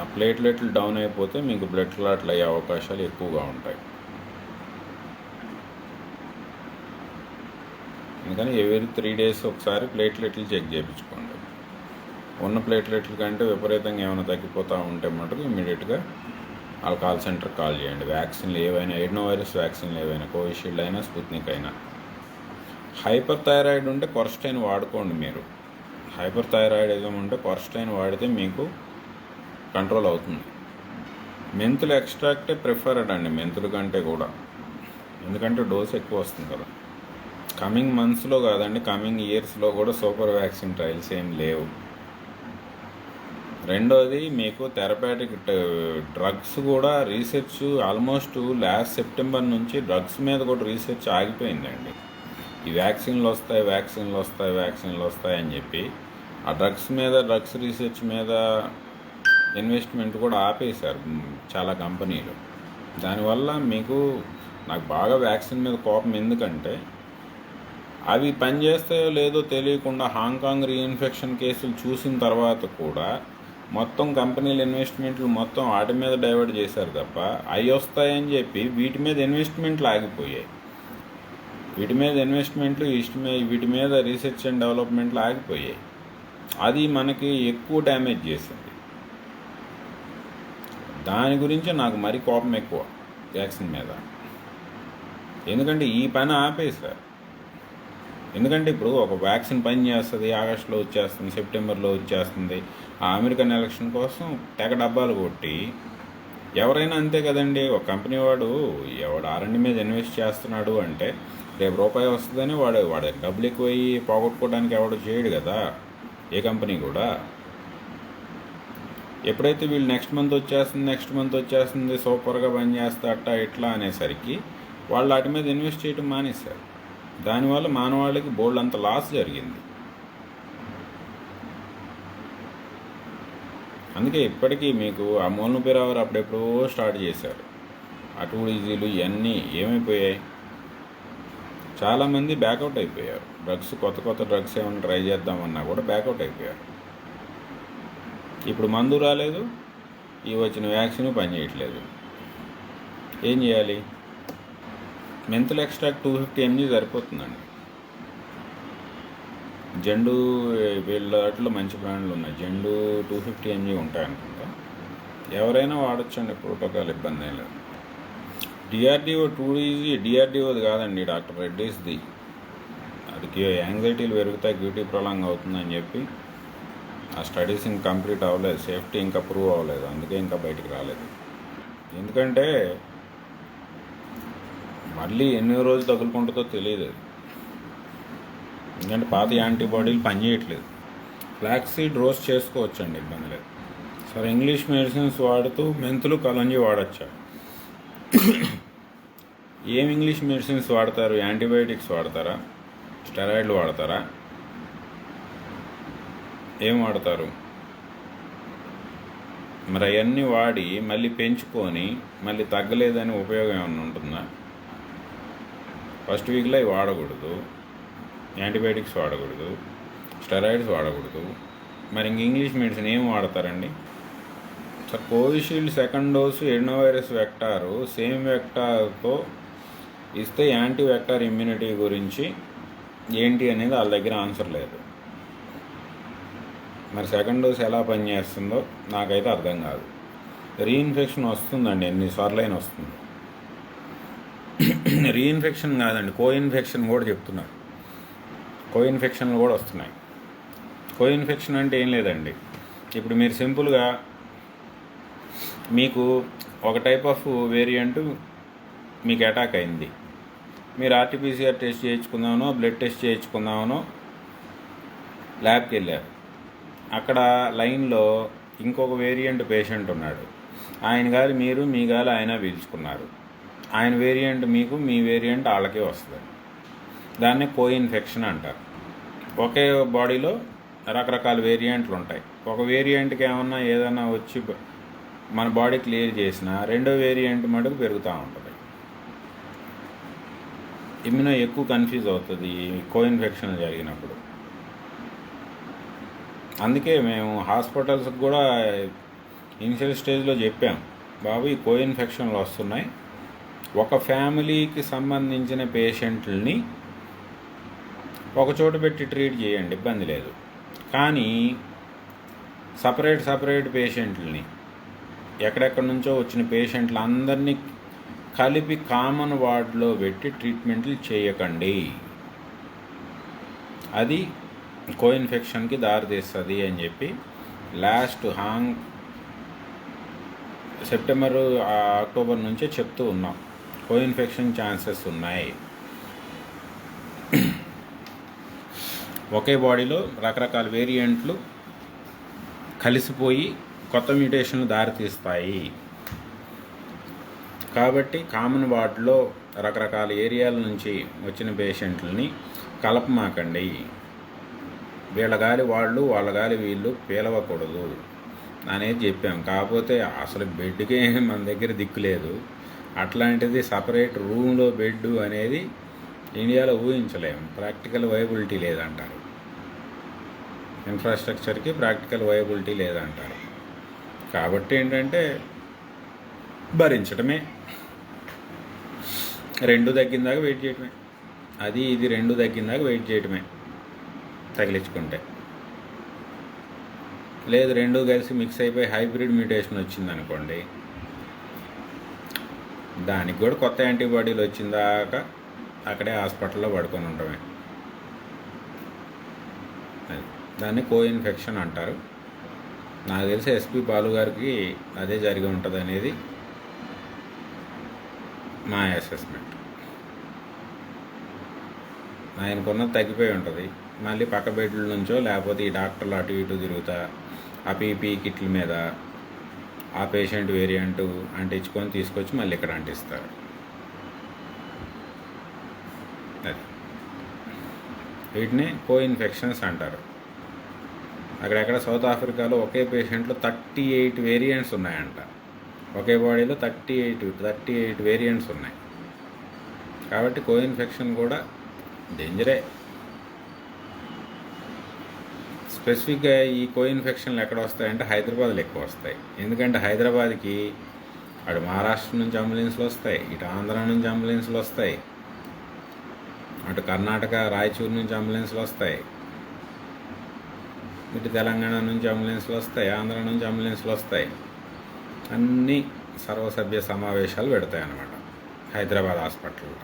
ఆ ప్లేట్లెట్లు డౌన్ అయిపోతే మీకు బ్లడ్ క్లాట్లు అయ్యే అవకాశాలు ఎక్కువగా ఉంటాయి. అందుకని ఎవ్రీ 3 డేస్ ఒకసారి ప్లేట్లెట్లు చెక్ చేయించుకోండి. ఉన్న ప్లేట్లెట్ల కంటే విపరీతంగా ఏమైనా తగ్గిపోతూ ఉంటే మటుకు ఇమీడియట్గా వాళ్ళ కాల్ సెంటర్కి కాల్ చేయండి. వ్యాక్సిన్లు ఏవైనా, ఎడ్నో వైరస్ వ్యాక్సిన్లు ఏవైనా, కోవిషీల్డ్ అయినా, స్పుత్నిక్ అయినా. హైపర్ థైరాయిడ్ ఉంటే కొరస్టైన్ వాడుకోండి. మీరు హైపర్ థైరాయిడిజం ఉంటే కొరస్టైన్ వాడితే మీకు కంట్రోల్ అవుతుంది. మెంతులు ఎక్స్ట్రాక్టే ప్రిఫర్డ్ అండి, మెంతుల కంటే కూడా, ఎందుకంటే డోస్ ఎక్కువ వస్తుంది కదా. కమింగ్ మంత్స్లో కాదండి, కమింగ్ ఇయర్స్లో కూడా సూపర్ వ్యాక్సిన్ ట్రయల్స్ ఏం లేవు. రెండోది, మీకు థెరపాటిక్ డ్రగ్స్ కూడా రీసెర్చ్ ఆల్మోస్ట్ లాస్ట్ సెప్టెంబర్ నుంచి డ్రగ్స్ మీద కూడా రీసెర్చ్ ఆగిపోయిందండి. ఈ వ్యాక్సిన్లు వస్తాయి అని చెప్పి ఆ డ్రగ్స్ రీసెర్చ్ మీద ఇన్వెస్ట్మెంట్ కూడా ఆపేశారు చాలా కంపెనీలు. దానివల్ల నాకు బాగా వ్యాక్సిన్ మీద కోపం, ఎందుకంటే అవి పనిచేస్తాయో లేదో తెలియకుండా హాంకాంగ్ రీఇన్ఫెక్షన్ కేసులు చూసిన తర్వాత కూడా మొత్తం కంపెనీల ఇన్వెస్ట్మెంట్లు మొత్తం వాటి మీద డైవర్ట్ చేశారు తప్ప అవి వస్తాయని చెప్పి వీటి మీద ఇన్వెస్ట్మెంట్లు ఆగిపోయాయి. వీటి మీద రీసెర్చ్ అండ్ డెవలప్మెంట్లు ఆగిపోయాయి. అది మనకి ఎక్కువ డ్యామేజ్ చేసింది. దాని గురించి నాకు మరీ కోపం ఎక్కువ వ్యాక్సిన్ మీద, ఎందుకంటే ఈ పని ఆపేశారు. ఎందుకంటే ఇప్పుడు ఒక వ్యాక్సిన్ పని చేస్తుంది, ఆగస్టులో వచ్చేస్తుంది, సెప్టెంబర్లో వచ్చేస్తుంది. ఆ అమెరికన్ ఎలక్షన్ కోసం తెగ డబ్బాలు కొట్టి ఎవరైనా అంతే కదండి. ఒక కంపెనీ వాడు R&D మీద ఇన్వెస్ట్ చేస్తున్నాడు అంటే రేపు రూపాయి వస్తుందని వాడు డబ్బులు ఎక్కువ అయ్యి పోగొట్టుకోవడానికి ఎవడు చేయడు కదా, ఏ కంపెనీ కూడా. ఎప్పుడైతే వీళ్ళు నెక్స్ట్ మంత్ వచ్చేస్తుంది సూపర్గా పని చేస్తాట ఇట్లా అనేసరికి వాళ్ళు వాటి మీద ఇన్వెస్ట్ చేయడం మానేశారు. దానివల్ల మానవాళికి బోల్డ్ అంత లాస్ జరిగింది. అందుకే ఇప్పటికీ మీకు ఆ మోల్నుపిరావర్ అప్పుడెప్పుడో స్టార్ట్ చేశారు. ఆ 2DGలు ఇవన్నీ ఏమైపోయాయి, చాలామంది బ్యాకౌట్ అయిపోయారు. కొత్త డ్రగ్స్ ఏమైనా ట్రై చేద్దామన్నా కూడా బ్యాకౌట్ అయిపోయారు. ఇప్పుడు మందు రాలేదు, ఈ వచ్చిన వ్యాక్సిన్ పనిచేయట్లేదు. ఏం చేయాలి? మెంతుల్ ఎక్స్ట్రాక్ట్ 250 mg సరిపోతుందండి. జెండు వీళ్ళ వాటిలో మంచి బ్రాండ్లు ఉన్నాయి. జెండు 250 mg ఉంటాయనుకుంటా. ఎవరైనా వాడచ్చండి, ప్రోటోకాల్ ఇబ్బంది ఏం లేదు. DRDO 2DG DRDOది కాదండి, డాక్టర్ రెడ్డీస్ది. అది యాంగ్జైటీలు పెరుగుతాయి, క్యూటీ ప్రొలాంగ్ అవుతుందని చెప్పి ఆ స్టడీస్ ఇంకా కంప్లీట్ అవ్వలేదు, సేఫ్టీ ఇంకా ప్రూవ్ అవ్వలేదు, అందుకే ఇంకా బయటికి రాలేదు. ఎందుకంటే మళ్ళీ ఎన్ని రోజులు తగులుకుంటుందో తెలియదు. ఎందుకంటే పాత యాంటీబాడీలు పనిచేయట్లేదు. ఫ్లాక్స్ సీడ్ రోస్ట్ చేసుకోవచ్చండి, ఇబ్బంది లేదు. సరే, ఇంగ్లీష్ మెడిసిన్స్ వాడుతూ మెంతులు కలంజీ వాడచ్చా? ఏం ఇంగ్లీష్ మెడిసిన్స్ వాడతారు? యాంటీబయాటిక్స్ వాడతారా? స్టెరాయిడ్లు వాడతారా? ఏం వాడతారు? మరి అవన్నీ వాడి మళ్ళీ పెంచుకొని మళ్ళీ తగ్గలేదని ఉపయోగం ఏమైనా ఉంటుందా? ఫస్ట్ వీక్లో అవి వాడకూడదు, యాంటీబయాటిక్స్ వాడకూడదు, స్టెరాయిడ్స్ వాడకూడదు. మరి ఇంగ్లీష్ మెడిసిన్ ఏం వాడతారండి? Sir, Covishield second dose adenovirus vector same వెక్టార్తో ఇస్తే యాంటీ వెక్టార్ ఇమ్యూనిటీ గురించి ఏంటి అనేది వాళ్ళ దగ్గర ఆన్సర్ లేదు. మరి సెకండ్ డోస్ ఎలా పనిచేస్తుందో నాకైతే అర్థం కాదు. రీఇన్ఫెక్షన్ వస్తుందండి, ఎన్నిసార్లు అయినా వస్తుంది. రీఇన్ఫెక్షన్ కాదండి, కోఇన్ఫెక్షన్ కూడా చెప్తున్నారు. కోఇన్ఫెక్షన్లు కూడా వస్తున్నాయి. కోఇన్ఫెక్షన్ అంటే ఏం లేదండి, ఇప్పుడు మీరు సింపుల్గా మీకు ఒక టైప్ ఆఫ్ వేరియంట్ మీకు అటాక్ అయింది, మీరు RT-PCR టెస్ట్ చేయించుకుందామనో బ్లడ్ టెస్ట్ చేయించుకుందామనో ల్యాబ్కి వెళ్ళారు. అక్కడ లైన్లో ఇంకొక వేరియంట్ పేషెంట్ ఉన్నాడు. ఆయన గాలి మీరు, మీ గాలి ఆయన పీల్చుకున్నారు. ఆయన వేరియంట్ మీకు, మీ వేరియంట్ వాళ్ళకే వస్తుంది. దాన్నే కోఇన్ఫెక్షన్ అంటారు. ఒకే బాడీలో రకరకాల వేరియంట్లు ఉంటాయి. ఒక వేరియంట్కి ఏమన్నా ఏదైనా వచ్చి మన బాడీ క్లియర్ చేసినా రెండో వేరియంట్ మటుకు పెరుగుతూ ఉంటుంది. ఇమ్యూనో ఎక్కువ కన్ఫ్యూజ్ అవుతుంది కోఇన్ఫెక్షన్ జరిగినప్పుడు. అందుకే మేము హాస్పిటల్స్కి కూడా ఇనిషియల్ స్టేజ్లో చెప్పాం, బాబు ఈ కోఇన్ఫెక్షన్లు వస్తున్నాయి, ఒక ఫ్యామిలీకి సంబంధించిన పేషెంట్లని ఒకచోట పెట్టి ట్రీట్ చేయండి, ఇబ్బంది లేదు. కానీ సపరేట్ పేషెంట్లని, ఎక్కడెక్కడి నుంచో వచ్చిన పేషెంట్లు అందరినీ కలిపి కామన్ వార్డులో పెట్టి ట్రీట్మెంట్లు చేయకండి. అది కోఇన్ఫెక్షన్కి దారితీస్తుంది అని చెప్పి లాస్ట్ సెప్టెంబరు అక్టోబర్ నుంచే చెప్తూ ఉన్నాం, కోఇన్ఫెక్షన్ ఛాన్సెస్ ఉన్నాయి. ఒకే బాడీలో రకరకాల వేరియంట్లు కలిసిపోయి కొత్త మ్యూటేషన్లు దారితీస్తాయి. కాబట్టి కామన్ వార్డులో రకరకాల ఏరియాల నుంచి వచ్చిన పేషెంట్లని కలపమాకండి. వీళ్ళ గాలి వాళ్ళు, వాళ్ళ గాలి వీళ్ళు పీలవకూడదు అనేది చెప్పాం. కాకపోతే అసలు బెడ్కే మన దగ్గర దిక్కు లేదు. అట్లాంటిది సపరేట్ రూమ్లో బెడ్ అనేది ఇండియాలో ఊహించలేము. ప్రాక్టికల్ వైబిలిటీ లేదంటారు, ఇన్ఫ్రాస్ట్రక్చర్కి ప్రాక్టికల్ వైబిలిటీ లేదంటారు. కాబట్టి ఏంటంటే భరించడమే, రెండు తగ్గిందాక వెయిట్ చేయడమే. అది ఇది రెండు తగ్గిందాక వెయిట్ చేయడమే తగిలించుకుంటే. లేదు రెండు కలిసి మిక్స్ అయిపోయి హైబ్రిడ్ మ్యూటేషన్ వచ్చిందనుకోండి, దానికి కూడా కొత్త యాంటీబాడీలు వచ్చిందాక అక్కడే హాస్పిటల్లో పడుకొని ఉండడమే. దాన్ని కో ఇన్ఫెక్షన్ అంటారు. నాకు తెలిసి ఎస్పి బాలు గారికి అదే జరిగి ఉంటుంది అనేది మా అసెస్మెంట్. ఆయనకున్నది తగ్గిపోయి ఉంటుంది, మళ్ళీ పక్క బెడ్ల నుంచో లేకపోతే ఈ డాక్టర్లు అటు ఇటు తిరుగుతా ఆ పీపీ కిట్ల మీద ఆ పేషెంట్ వేరియంట్ అంటించుకొని తీసుకొచ్చి మళ్ళీ ఇక్కడ అంటిస్తారు. అది వీటిని కో ఇన్ఫెక్షన్స్ అంటారు. అక్కడెక్కడ సౌత్ ఆఫ్రికాలో ఒకే పేషెంట్లో 38 వేరియంట్స్ ఉన్నాయంట. ఒకే బాడీలో 38 వేరియంట్స్ ఉన్నాయి. కాబట్టి కో ఇన్ఫెక్షన్ కూడా డేంజరే. స్పెసిఫిక్గా ఈ కో ఇన్ఫెక్షన్లు ఎక్కడ వస్తాయంటే హైదరాబాద్లో ఎక్కువ వస్తాయి. ఎందుకంటే హైదరాబాద్కి అటు మహారాష్ట్ర నుంచి అంబులెన్స్లు వస్తాయి, ఇటు ఆంధ్ర నుంచి అంబులెన్స్లు వస్తాయి, అటు కర్ణాటక రాయచూరు నుంచి అంబులెన్స్లు వస్తాయి, ఇటు తెలంగాణ నుంచి అంబులెన్స్లు వస్తాయి, ఆంధ్ర నుంచి అంబులెన్స్లు వస్తాయి. అన్నీ సర్వసభ్య సమావేశాలు పెడతాయి అన్నమాట హైదరాబాద్ హాస్పిటల్లో.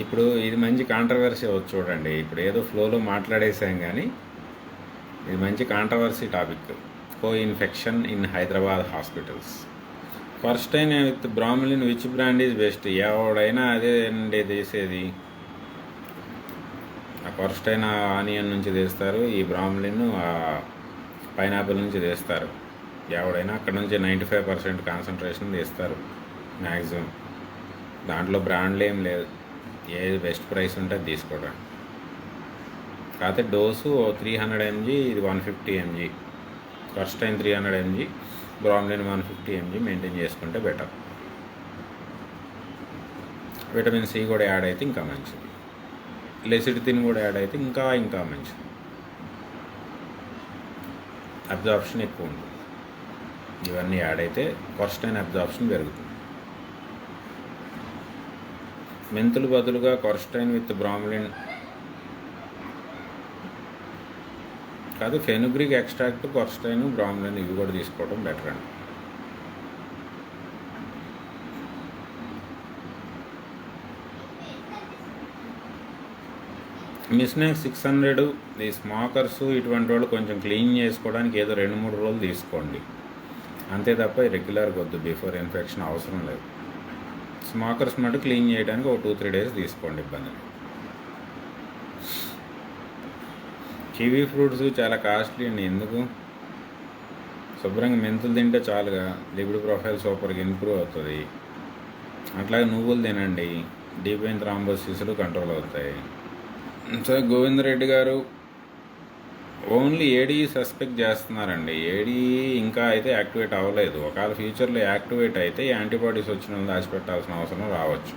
ఇప్పుడు ఇది మంచి కాంట్రవర్సీ వచ్చి చూడండి. ఇప్పుడు ఏదో ఫ్లోలో మాట్లాడేసాం కానీ ఇది మంచి controversy topic. Co infection in Hyderabad hospitals. క్వర్స్టైన్ విత్ బ్రామిలిన్ విచ్ బ్రాండ్ ఈజ్ బెస్ట్? ఎవడైనా అదే అండి తీసేది. ఆ క్వర్స్టైన్ ఆనియన్ నుంచి తీస్తారు, ఈ బ్రామిలిన్ పైనాపిల్ నుంచి తీస్తారు. ఎవడైనా అక్కడ నుంచి 95% కాన్సన్ట్రేషన్ తీస్తారు మ్యాక్సిమం. దాంట్లో బ్రాండ్లు ఏం లేదు, ఏది బెస్ట్ ప్రైస్ ఉంటే అది తీసుకోవడం. కాకపోతే డోసు 300 mg, ఇది 150 mg. క్వర్స్టైన్ 300 mg, బ్రామిలిన్ 150 mg మెయింటైన్ చేసుకుంటే బెటర్. విటమిన్ సి కూడా యాడ్ అయితే ఇంకా మంచిది, లెసిటిన్ కూడా యాడ్ అయితే ఇంకా మంచిది. అబ్జార్ప్షన్ ఎక్కువ ఉంటుంది. ఇవన్నీ యాడ్ అయితే క్వర్స్టైన్ అబ్జార్ప్షన్ పెరుగుతుంది. మెంతులు బదులుగా క్వర్స్టైన్ విత్ బ్రామిలిన్ కాదు, ఫెనుగ్రిక్ ఎక్స్ట్రాక్ట్, క్వర్స్టైన్, బ్రామిలిన్ ఇవి కూడా తీసుకోవడం బెటర్ అండి. మిస్నాక్ 600. ఈ స్మోకర్స్ ఇటువంటి వాళ్ళు కొంచెం క్లీన్ చేసుకోవడానికి ఏదో 2-3 రోజులు తీసుకోండి అంతే తప్ప రెగ్యులర్గా వద్దు. బిఫోర్ ఇన్ఫెక్షన్ అవసరం లేదు. స్మోకర్స్ మటు క్లీన్ చేయడానికి ఒక 2-3 డేస్ తీసుకోండి, ఇబ్బంది. కివీ ఫ్రూట్స్ చాలా కాస్ట్లీ అండి. ఎందుకు? శుభ్రంగా మెంతులు తింటే చాలుగా లిపిడ్ ప్రొఫైల్ సూపర్గా ఇంప్రూవ్ అవుతుంది. అట్లాగే నువ్వులు తినండి, డీప్ వెయిన్ థ్రాంబోసిస్లు కంట్రోల్ అవుతాయి. సో గోవిందరెడ్డి గారు ఓన్లీ ఏడీ సస్పెక్ట్ చేస్తున్నారండి. ఏడీ ఇంకా అయితే యాక్టివేట్ అవ్వలేదు. ఒకవేళ ఫ్యూచర్లో యాక్టివేట్ అయితే యాంటీబాడీస్ వచ్చిన దాచిపెట్టాల్సిన అవసరం రావచ్చు.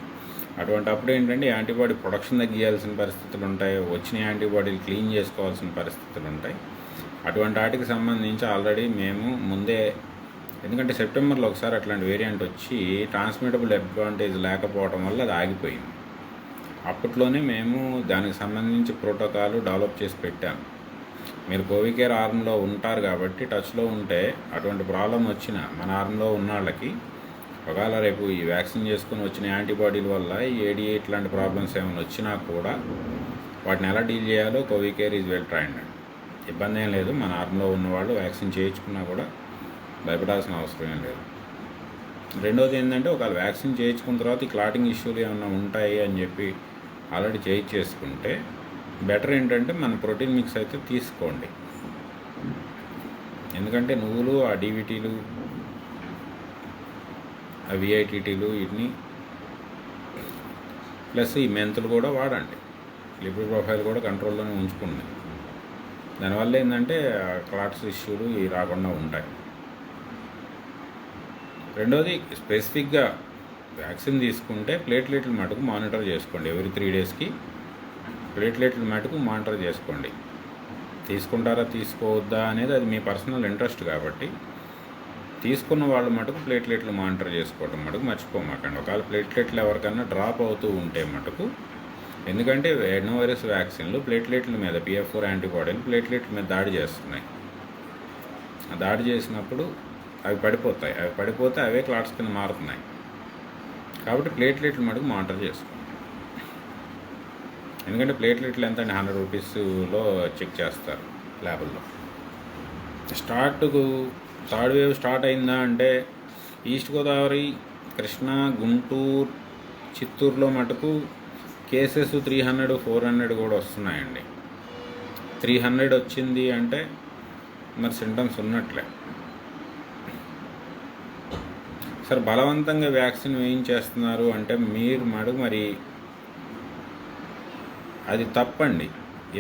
అటువంటి అప్పుడు ఏంటంటే యాంటీబాడీ ప్రొడక్షన్ తగ్గియాల్సిన పరిస్థితులు ఉంటాయి, వచ్చిన యాంటీబాడీలు క్లీన్ చేసుకోవాల్సిన పరిస్థితులు ఉంటాయి. అటువంటి వాటికి సంబంధించి ఆల్రెడీ మేము ముందే, ఎందుకంటే సెప్టెంబర్లో ఒకసారి అట్లాంటి వేరియంట్ వచ్చి ట్రాన్స్మిటబుల్ అడ్వాంటేజ్ లేకపోవడం వల్ల అది ఆగిపోయింది. అప్పట్లోనే మేము దానికి సంబంధించి ప్రోటోకాల్ డెవలప్ చేసి పెట్టాము. మీరు కోవికేర్ ఆర్మ్లో ఉంటారు కాబట్టి టచ్లో ఉంటే అటువంటి ప్రాబ్లం వచ్చినా మన ఆర్మ్లో ఉన్న వాళ్ళకి ఒకవేళ రేపు ఈ వ్యాక్సిన్ చేసుకుని వచ్చిన యాంటీబాడీల వల్ల ఈ ఏడీ ఇట్లాంటి ప్రాబ్లమ్స్ ఏమైనా వచ్చినా కూడా వాటిని ఎలా డీల్ చేయాలో కోవికేర్ ఈజ్ వెల్ ట్రైన్డ్. ఇబ్బంది ఏం లేదు. మన ఆర్మ్లో ఉన్నవాళ్ళు వ్యాక్సిన్ చేయించుకున్నా కూడా భయపడాల్సిన అవసరం ఏం లేదు. రెండోది ఏంటంటే ఒకవేళ వ్యాక్సిన్ చేయించుకున్న తర్వాత ఈ క్లాటింగ్ ఇష్యూలు ఏమైనా ఉంటాయి అని చెప్పి ఆల్రెడీ చేయించేసుకుంటే బెటర్ ఏంటంటే మన ప్రోటీన్ మిక్స్ అయితే తీసుకోండి. ఎందుకంటే నువ్వులు, ఆ డీవీటీలు, ఆ విఐటీటీలు వీటిని ప్లస్ ఈ మెంతులు కూడా వాడండి. లిపిడ్ ప్రొఫైల్ కూడా కంట్రోల్లోనే ఉంచుకోండి. దానివల్ల ఏంటంటే క్లాట్స్ ఇష్యూలు ఇవి రాకుండా ఉంటాయి. రెండోది స్పెసిఫిక్గా వ్యాక్సిన్ తీసుకుంటే ప్లేట్లెట్లు మటుకు మానిటర్ చేసుకోండి. ఎవ్రీ 3 డేస్కి ప్లేట్లెట్లు మటుకు మానిటర్ చేసుకోండి. తీసుకుంటారా తీసుకోవద్దా అనేది అది మీ పర్సనల్ ఇంట్రెస్ట్ కాబట్టి తీసుకున్న వాళ్ళు మటుకు ప్లేట్లెట్లు మానిటర్ చేసుకోవడం మటుకు మర్చిపోమాకండి. ఒకవేళ ప్లేట్లెట్లు ఎవరికన్నా డ్రాప్ అవుతూ ఉంటే మటుకు ఎందుకంటే ఎడెనోవైరస్ వ్యాక్సిన్లు ప్లేట్లెట్ల మీద PF4 యాంటీబాడీలు ప్లేట్లెట్ల మీద దాడి చేస్తున్నాయి. ఆ దాడి చేసినప్పుడు అవి పడిపోతాయి. అవి పడిపోతే అవే క్లాట్స్ కింద మారుతున్నాయి. కాబట్టి ప్లేట్లెట్లు మటుకు మానిటర్ చేసుకోండి. ఎందుకంటే ప్లేట్లెట్లు ఎంత అండి, 100 రూపీస్లో చెక్ చేస్తారు ల్యాబుల్లో. థర్డ్ వేవ్ స్టార్ట్ అయిందా అంటే ఈస్ట్ గోదావరి, కృష్ణా, గుంటూరు, చిత్తూరులో మటుకు కేసెస్ 300, 400 కూడా వస్తున్నాయండి. 300 వచ్చింది అంటే మరి సింటమ్స్ ఉన్నట్లే. సరే, బలవంతంగా వ్యాక్సిన్ వేయించేస్తున్నారు అంటే మీరు మటుకు మరి అది తప్పండి.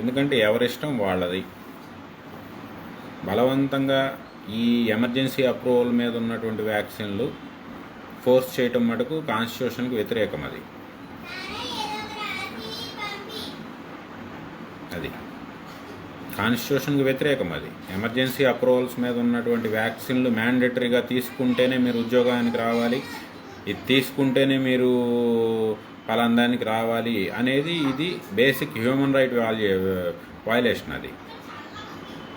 ఎందుకంటే ఎవరిష్టం వాళ్ళది. బలవంతంగా ఈ ఎమర్జెన్సీ అప్రూవల్ మీద ఉన్నటువంటి వ్యాక్సిన్లు ఫోర్స్ చేయటం మటుకు కాన్స్టిట్యూషన్కి వ్యతిరేకం. అది కాన్స్టిట్యూషన్కి వ్యతిరేకం. అది ఎమర్జెన్సీ అప్రూవల్స్ మీద ఉన్నటువంటి వ్యాక్సిన్లు మ్యాండేటరీగా తీసుకుంటేనే మీరు ఉద్యోగానికి రావాలి, ఇది తీసుకుంటేనే మీరు ఫలాందానికి రావాలి అనేది ఇది బేసిక్ హ్యూమన్ రైట్ వయలేషన్. అది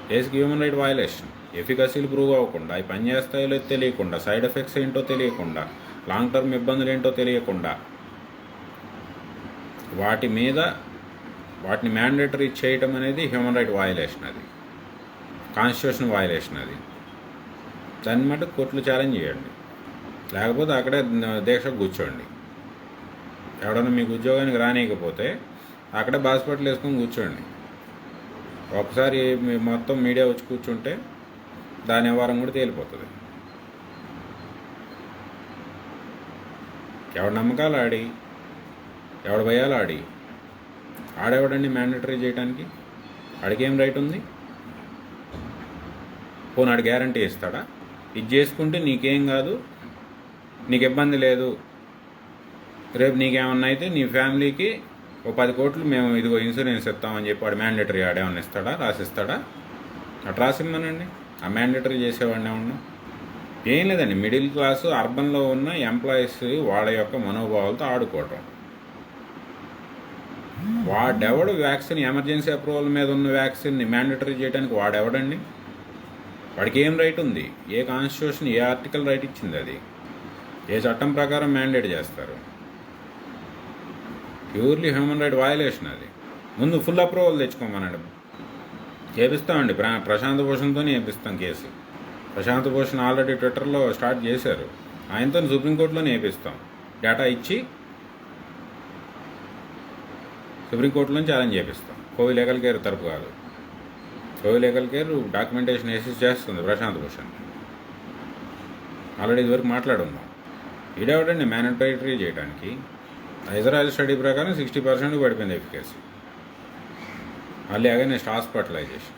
బేసిక్ హ్యూమన్ రైట్ వయలేషన్. ఎఫికసీలు ప్రూవ్ అవ్వకుండా, అవి పనిచేస్తాయో లేదో తెలియకుండా, సైడ్ ఎఫెక్ట్స్ ఏంటో తెలియకుండా, లాంగ్ టర్మ్ ఇబ్బందులు ఏంటో తెలియకుండా వాటిని మ్యాండేటరీ చేయటం అనేది హ్యూమన్ రైట్ వయలేషన్. అది కాన్స్టిట్యూషన్ వయలేషన్. అది దాన్ని మటుకు కోర్టులు ఛాలెంజ్ చేయండి, లేకపోతే అక్కడే దీక్షకు కూర్చోండి. ఎవడన్నా మీకు ఉద్యోగానికి రానియకపోతే అక్కడే హాస్పిటల్ వేసుకొని కూర్చోండి. ఒకసారి మొత్తం మీడియా వచ్చి కూర్చుంటే దాని వ్యవహారం కూడా తేలిపోతుంది. ఎవడి నమ్మకాలు ఆడి, ఎవడ భయాలు ఆడి, ఆడేవాడండి మ్యాండేటరీ చేయడానికి? ఆడికేం రైట్ ఉంది? పోనీ ఆడు గ్యారంటీ ఇస్తాడా? ఇది చేసుకుంటే నీకేం కాదు, నీకు ఇబ్బంది లేదు, రేపు నీకేమన్నా అయితే నీ ఫ్యామిలీకి ఓ 10 కోట్లు మేము ఇదిగో ఇన్సూరెన్స్ ఇస్తామని చెప్పి వాడు మ్యాండేటరీ ఆడేమన్నా ఇస్తాడా, రాసిస్తాడా? అటు రాసిమ్మనండి. ఆ మ్యాండేటరీ చేసేవాడిని ఏమన్నా ఏం లేదండి. మిడిల్ క్లాసు అర్బన్లో ఉన్న ఎంప్లాయీస్ వాళ్ళ యొక్క మనోభావాలతో ఆడుకోవటం. వాడెవడు వ్యాక్సిన్ ఎమర్జెన్సీ అప్రూవల్ మీద ఉన్న వ్యాక్సిన్ని మ్యాండేటరీ చేయడానికి వాడెవడండి? వాడికి ఏం రైట్ ఉంది? ఏ కాన్స్టిట్యూషన్ ఏ ఆర్టికల్ రైట్ ఇచ్చింది? అది ఏ చట్టం ప్రకారం మ్యాండేట్ చేస్తారు? Purely human right violation. అది ముందు ఫుల్ అప్రూవల్ తెచ్చుకోమనండి. చేపిస్తామండి. ప్రశాంత్ భూషణ్తో వేపిస్తాం కేసు. ప్రశాంత్ భూషణ్ ఆల్రెడీ ట్విట్టర్లో స్టార్ట్ చేశారు. ఆయనతో సుప్రీంకోర్టులోనే వేపిస్తాం. డేటా ఇచ్చి సుప్రీంకోర్టులో ఛాలెంజ్ చేపిస్తాం. కోవి లీగల్ కేర్ తరపు కాదు. కోవి లీగల్ కేర్ డాక్యుమెంటేషన్ వేసి చేస్తుంది ప్రశాంత్ భూషణ్. ఆల్రెడీ ఇదివరకు మాట్లాడున్నాం. ఈడేవడండి మ్యాండేటరీ చేయడానికి? ఇజ్రాయెల్ స్టడీ ప్రకారం 60% పడిపోయింది ఎఫికసీ. మళ్ళీ అగైనెస్ట్ హాస్పిటలైజేషన్.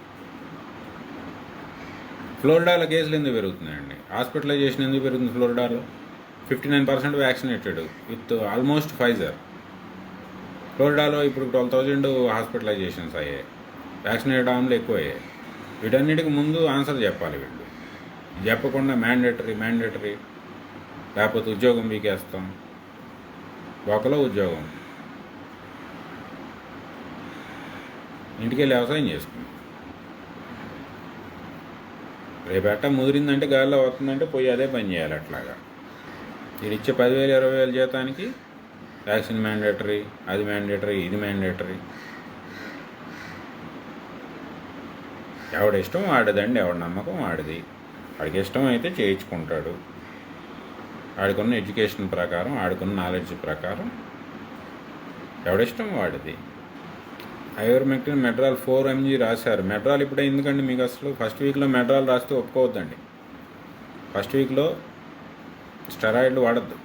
ఫ్లోరిడాలో కేసులు ఎందుకు పెరుగుతున్నాయండి? హాస్పిటలైజేషన్ ఎందుకు పెరుగుతుంది ఫ్లోరిడాలో? 59% వ్యాక్సినేటెడ్ విత్ ఆల్మోస్ట్ ఫైజర్. ఫ్లోరిడాలో ఇప్పుడు 12,000 హాస్పిటలైజేషన్స్ అయ్యాయి. వ్యాక్సినేటెడ్ ఆమ్లు ఎక్కువ అయ్యాయి. వీటన్నిటికి ముందు ఆన్సర్ చెప్పాలి వీళ్ళు. చెప్పకుండా మ్యాండేటరీ లేకపోతే ఉద్యోగం వీకేస్తాం. ఒకలో ఉద్యోగం, ఇంటికి వెళ్ళి వ్యవసాయం చేసుకుంటాం. రేపేట ముదిరిందంటే గాలిలో వస్తుందంటే పోయి అదే పని చేయాలి. అట్లాగా వీడు ఇచ్చే 10,000, 20,000 జీతానికి వ్యాక్సిన్ మ్యాండేటరీ, అది మ్యాండేటరీ, ఇది మ్యాండేటరీ. ఎవడి ఇష్టం వాడిదండి, ఎవడి నమ్మకం వాడిది. వాడికి ఇష్టం అయితే చేయించుకుంటాడు. ఆడుకున్న ఎడ్యుకేషన్ ప్రకారం, ఆడుకున్న నాలెడ్జ్ ప్రకారం ఎవడిష్టం వాడిది. ఐవర్మెక్టిన్ మెడ్రాల్ 4 mg రాశారు. మెడ్రాల్ ఇప్పుడే ఎందుకండి మీకు అసలు? ఫస్ట్ వీక్లో మెడ్రాల్ రాస్తే ఒప్పుకోవద్దండి. ఫస్ట్ వీక్లో స్టెరాయిడ్లు వాడద్దు.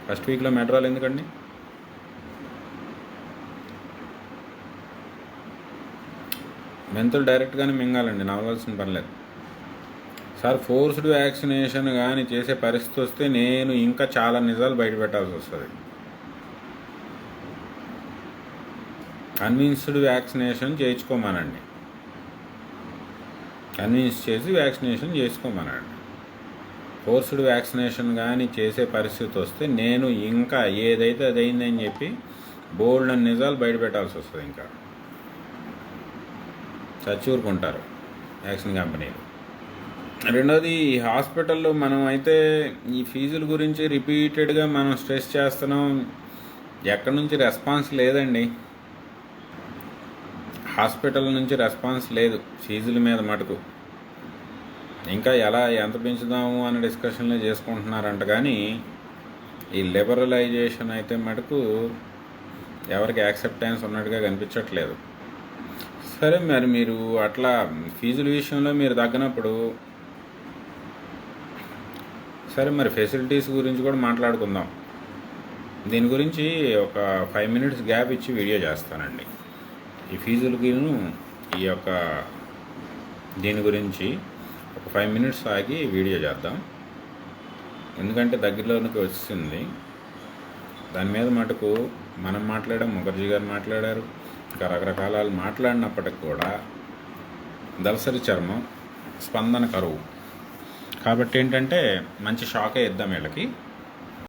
ఫస్ట్ వీక్లో మెడ్రాల్ ఎందుకండి? మెంతులు డైరెక్ట్గానే మింగాలండి, నవ్వాల్సిన పనిలేదు. సార్, ఫోర్స్డ్ వ్యాక్సినేషన్ కానీ చేసే పరిస్థితి వస్తే నేను ఇంకా చాలా నిజాలు బయటపెట్టాల్సి వస్తుంది. కన్విన్స్డ్ వ్యాక్సినేషన్ చేయించుకోమనండి. కన్విన్స్ చేసి వ్యాక్సినేషన్ చేసుకోమనండి. ఫోర్స్డ్ వ్యాక్సినేషన్ కానీ చేసే పరిస్థితి వస్తే నేను ఇంకా ఏదైతే అదైందని చెప్పి బోల్డ్ అని నిజాలు బయట పెట్టాల్సి వస్తుంది. ఇంకా చచ్చూరుకుంటారు యాక్షన్ కంపెనీలు. రెండోది, ఈ హాస్పిటల్లో మనం అయితే ఈ ఫీజుల గురించి రిపీటెడ్గా మనం స్ట్రెస్ చేస్తున్నాం. ఎక్కడి నుంచి రెస్పాన్స్ లేదండి. హాస్పిటల్ నుంచి రెస్పాన్స్ లేదు ఫీజుల మీద మటుకు. ఇంకా ఎంత పెంచుదాము అనే డిస్కషన్లే చేసుకుంటున్నారంట. కానీ ఈ లిబరలైజేషన్ అయితే మటుకు ఎవరికి యాక్సెప్టెన్స్ ఉన్నట్టుగా కనిపించట్లేదు. సరే, మరి మీరు అట్లా ఫీజుల విషయంలో మీరు తగ్గినప్పుడు, సరే మరి ఫెసిలిటీస్ గురించి కూడా మాట్లాడుకుందాం. దీని గురించి ఒక 5 minutes గ్యాప్ ఇచ్చి వీడియో చేస్తానండి. ఈ ఫీజులకి ఈ యొక్క దీని గురించి ఒక 5 minutes ఆగి వీడియో చేద్దాం. ఎందుకంటే దగ్గరలోనికి వచ్చింది. దాని మీద మటుకు మనం మాట్లాడాం, ముఖర్జీ గారు మాట్లాడారు, ఇంకా రకరకాల వాళ్ళు మాట్లాడినప్పటికి కూడా దళసరి చర్మం, స్పందన కరువు. కాబట్టి ఏంటంటే మంచి షాకే ఇద్దాం వీళ్ళకి.